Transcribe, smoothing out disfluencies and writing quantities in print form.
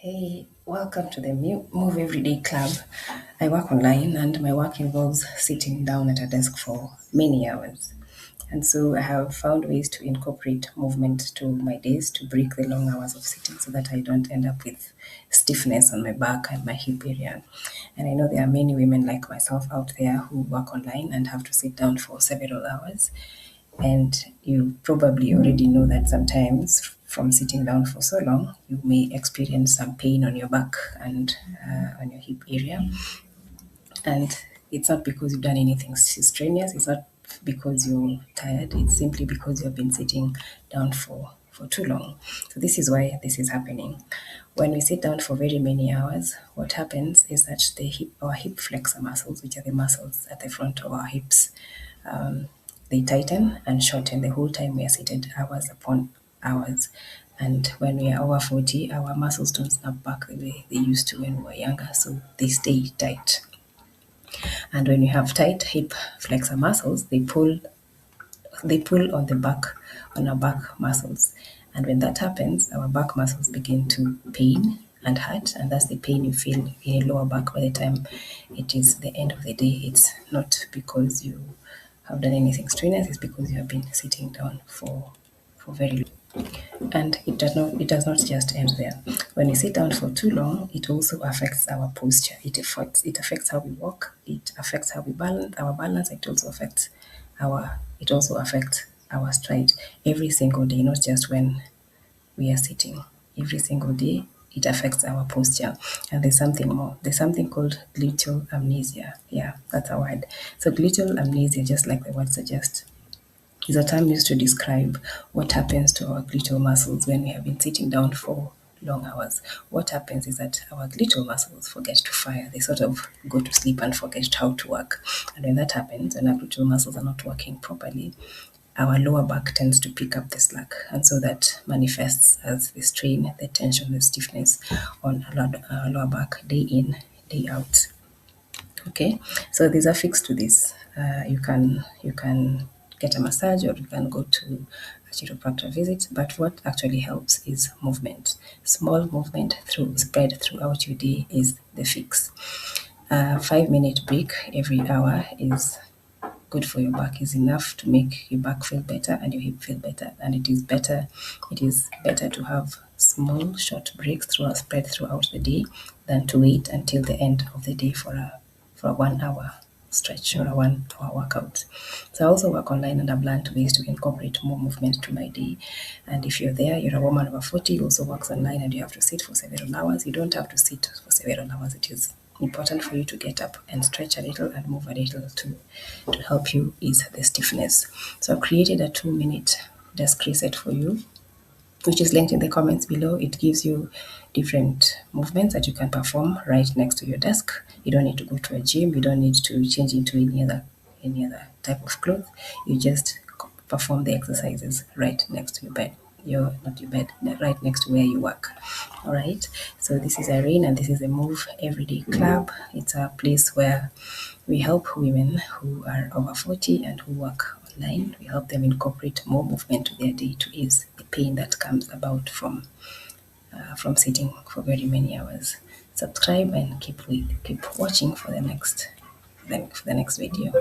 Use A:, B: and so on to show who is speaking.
A: Hey, welcome to the Move Everyday Club. I work online and my work involves sitting down at a desk for many hours. And so I have found ways to incorporate movement to my days to break the long hours of sitting so that I don't end up with stiffness on my back and my hip area. And I know there are many women like myself out there who work online and have to sit down for several hours. And you probably already know that sometimes from sitting down for so long, you may experience some pain on your back and on your hip area. And it's not because you've done anything strenuous, it's not because you're tired, it's simply because you've been sitting down for too long. So, this is why this is happening. When we sit down for very many hours, what happens is that our hip flexor muscles, which are the muscles at the front of our hips, they tighten and shorten the whole time we are seated, hours upon hours. And when we are over 40, our muscles don't snap back the way they used to when we were younger, so they stay tight. And when you have tight hip flexor muscles, they pull on the back, on our back muscles. And when that happens, our back muscles begin to pain and hurt, and that's the pain you feel in your lower back by the time it is the end of the day. It's not because you have done anything strenuous, it's because you have been sitting down for very long. And it does not just end there. When we sit down for too long, it also affects our posture. It affects how we walk. It affects how we balance our balance. It also affects our stride every single day, not just when we are sitting. Every single day, it affects our posture. And there's something more. There's something called gluteal amnesia. Yeah, that's a word. So gluteal amnesia, just like the word suggests, is a term used to describe what happens to our gluteal muscles when we have been sitting down for long hours. What happens is that our gluteal muscles forget to fire. They sort of go to sleep and forget how to work. And when that happens, when our gluteal muscles are not working properly, our lower back tends to pick up the slack. And so that manifests as the strain, the tension, the stiffness on our lower back day in, day out. Okay, so there's a fix to this. You can get a massage or you can go to a chiropractor visit. But what actually helps is movement. Small movement through spread throughout your day is the fix. A 5 minute break every hour is good for your back, is enough to make your back feel better and your hip feel better. And it is better to have small short breaks spread throughout the day than to wait until the end of the day for a 1 hour stretch or a 1 hour workout. So I also work online and I've learned ways to incorporate more movement to my day. And if you're a woman over 40 who also works online and you have to sit for several hours, you don't have to sit for several hours. It is important for you to get up and stretch a little and move a little to help you ease the stiffness. So I've created a 2 minute desk reset for you, which is linked in the comments below. It gives you different movements that you can perform right next to your desk. You don't need to go to a gym. You don't need to change into any other type of clothes. You just perform the exercises right next to your bed. Not your bed, right next to where you work. All right. So this is Irene, and this is a Move Everyday Club. It's a place where we help women who are over 40 and who work online. We help them incorporate more movement to their day to ease the pain that comes about from sitting for very many hours. Subscribe and keep watching for the next video.